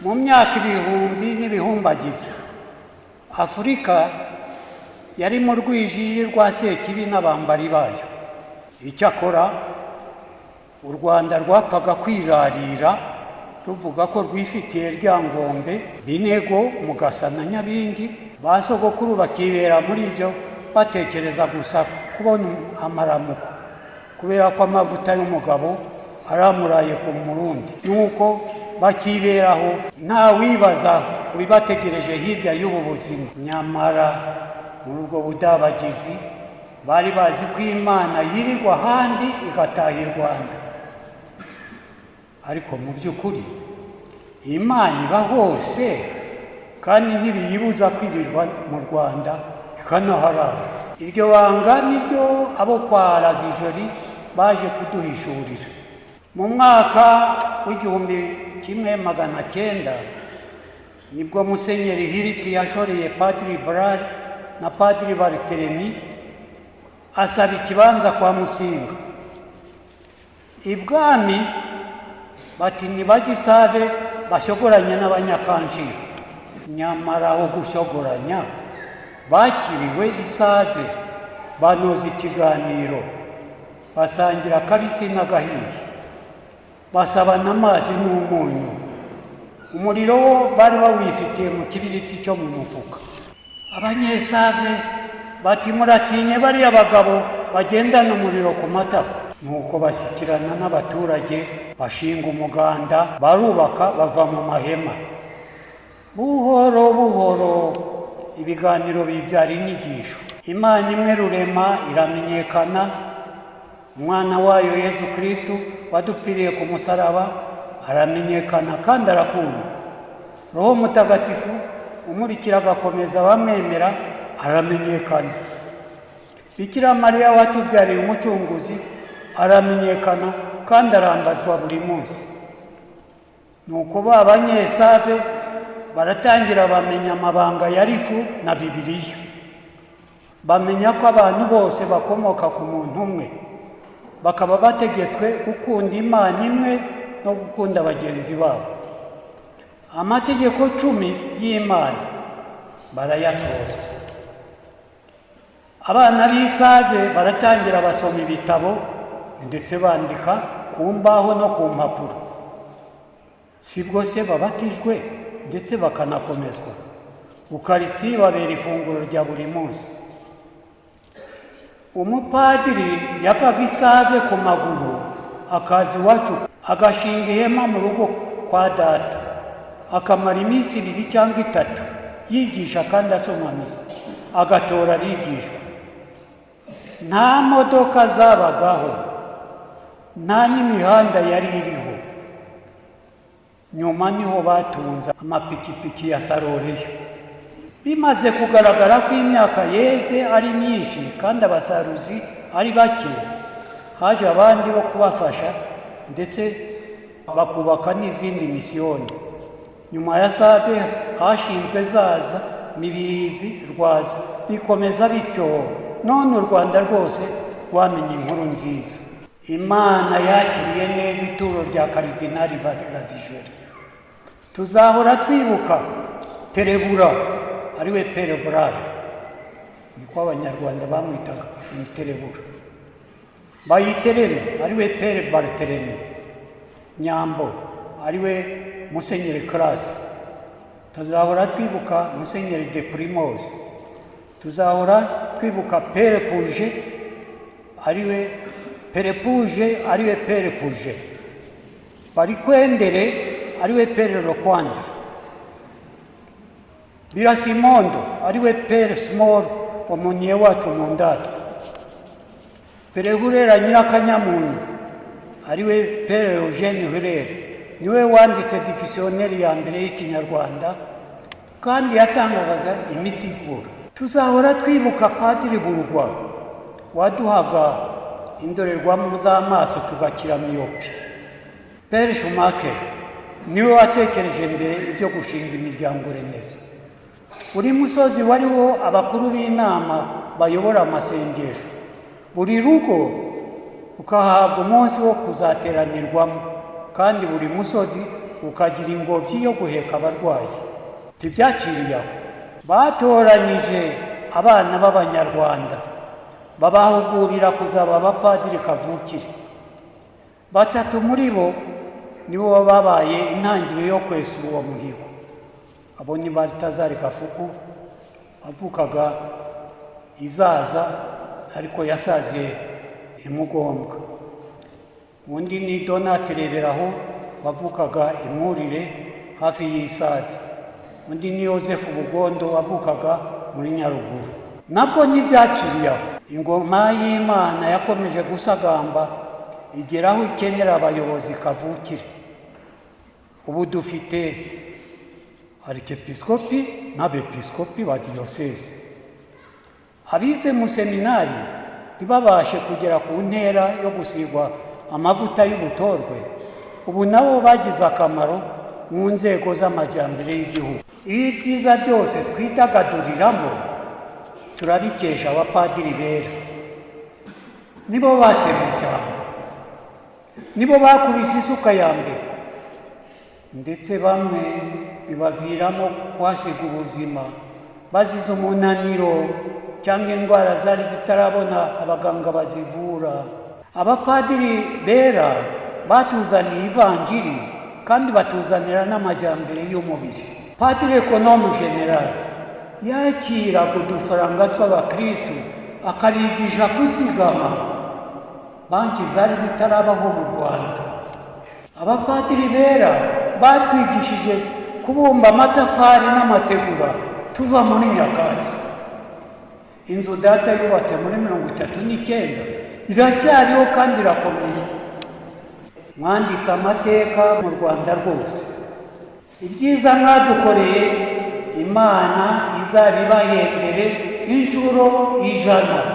mu myaka ibihumbi n'ibihumbagiza Afurika yari mu rwijiji rwa Sekibi n'abambari bayo. Icyakora u Rwanda rwapfaga kwirarira ruvuga ko rwifitiye Ryangombe, Binego, Mugasa na Nyabingi. Ba sogokuru bakibera muri ibyo batekereza gusa kubona amaramuko, kubera ko amavuta y'umugabo aramuraye ku Murundi, nuko bakiberaho nta wibaza kubibategereje hirya y'ubu buzima. Nyamara muri ubwo budabagizi bari bazi ko Imana yirirwa ahandi igataha i Rwanda. Ariko mu by'ukuri Imana iba hose kandi ntibiyibuza kwirirwa mu Rwanda ikanaharara. Iryo banga niryo abo kwa Razijori baje kuduhishurira. Mu mwaka w'1900 nibwo Musenyeri Hiriti yashoreye Padiri Brari na Padiri Bartelemi asaba ikibanza kwa Musinga. Ibwami bati nibagisave bashogoranye n'abanyakanshiro. Nyamara aho gushogoranya bakiriwe isave, banoza ikiganiro, basangira akabisi n'agahiye, basabana amazi n'umunyu. Umuriro wo bari bawifitiye mu kibiriti cyo mu mufuka. Abanyesave bati muratinye bariya bagabo bagendana umuriro ku matako. Nuko bashyikirana n'abaturage, bashinga umuganda, barubaka, bava mu mahema. Buhoro buhoro ibiganiro bibyara inyigisho. Imana imwe rurema iramenyekana, umwana wayo Yesu Kristo wadupfiriye ku musaraba aramenyekana kandi arakundwa. Roho Mutagatifu umurikira agakomeza abamwemera aramenyekana. Bikira Mariya watubyariye umucunguzi aramenyekana kandi arambazwa buri munsi. Nuko ba banyesave baratangira bamenya amabanga ya Rifu na Bibiliya. Bamenya ko abantu bose bakomoka ku muntu umwe, bakaba bategetswe gukunda Imana imwe no gukunda bagenzi babo. Amategeko 10 y'Imana barayatoza. Abana b'isave baratangira basoma ibitabo ndetse bandika ku mbaho no ku mpapuro. Sibwo se babatijwe ndetse bakanakomezwa. Ukarisi babera ifunguro rya buri munsi. Umupadiri yavaga isave ku maguru akaza iwacu agashinga ihema mu rugo kwa data, akamara iminsi 2 cyangwa 3 yigisha kandi asoma misa, agatora arigishwa. Nta modoka zabagaho, nta n'imihanda yari iriho. Nyuma niho batunze amapikipiki ya Saroreyo. Bimaze kugaragara ko imyaka yeze ari myinshi kandi abasaruzi ari bake, haje abandi bo kubafasha ndetse bakubaka n'izindi misiyoni. Nyuma ya Save hashinzwe Zaza, Mibirizi, Rwaza, bikomeza bityo. None u Rwanda rwose rwamenye inkuru nziza. Imana yakiriye neza ituro rya Karidinali Razijori. Tuzahora twibuka Terebura ariwe Pere Brari, niko abanyarwanda bamwitaga Terebura. Bayitereme ariwe Pere Bartelemi. Nyambo ariwe Musenyeri Classe. Tuzahora twibuka Musenyeri de Primoz. Tuzahora twibuka Pere Purge ariwe Pere Purge ariwe Pere Purge. Barikwendere ariwe Pere Rokwandre. Birasimondo ariwe Pere Small omunye wacu mu Ndato. Pere Hurera Nyirakanyamunyu ariwe Pere Eugene Hurera, niwe wanditse dictionnaire ya mbere y'Ikinyarwanda kandi yatangaga imiti ivura. Tuzahora twibuka Padiri Burugwa waduhaga indorerwamo z'amaso tugakira miyopi. Pere Schumacher niwe watekereje mbere ibyo gushinga imiryango remezo. Buri musozi wariho abakuru b'inama bayobora amasengesho. Buri rugo ukahabwa umunsi wo kuzateranirwamo, kandi buri musozi ukagira ingobyi yo guheka abarwayi. Ntibyaciriye aho, batoranyije abana b'Abanyarwanda babahugurira kuzaba abapadiri kavukire. 3 muri bo nibo babaye intangiriro yo kwesa uwo muhigo. Abo ni Baltazari Gafuku wavukaga Izaza ariko yasaziye Imugombwa. Undi ni Donati Reberaho wavukaga Imwurire hafi y'Isave. Undi ni Yosefu Bugondo wavukaga muri Nyaruguru. Nabwo ntibyaciriye aho, ingoma y'Imana yakomeje gusagamba igeraho ikenera abayobozi kavukire. Ubu dufite arikepiskopi n'abepiskopi ba diyoseze. Abize mu seminari ntibabashe kugera ku ntera yo gusigwa amavuta y'ubutorwe, ubu nabo bagize akamaro mu nzego z'amajyambere y'igihugu. Ibi byiza byose twidagaduriramo turabikesha abapadiri bera. Nibo batemye ishyamba, nibo bakubise isuka ya mbere, ndetse bamwe bibaviramo kuhasiga ubuzima bazize umunaniro cyangwa indwara zari zitarabona abaganga bazivura. Abapadiri bera batuzaniye ivanjiri kandi batuzanira n'amajyambere y'umubiri. Padiri Ekonome General yakiraga udufaranga tw'abakristu akabigisha kuzigama. Banki zari zitarabaho mu Rwanda. Abapadiri bera batwigishije kubumba amatafari n'amategura tuva muri Nyakatsi. Inzu data yubatse muri 39 iracyariho kandi irakomeye. Mwanditse amateka mu Rwanda rwose. Ibyiza mwadukoreye Imana izabibahembere inshuro 100.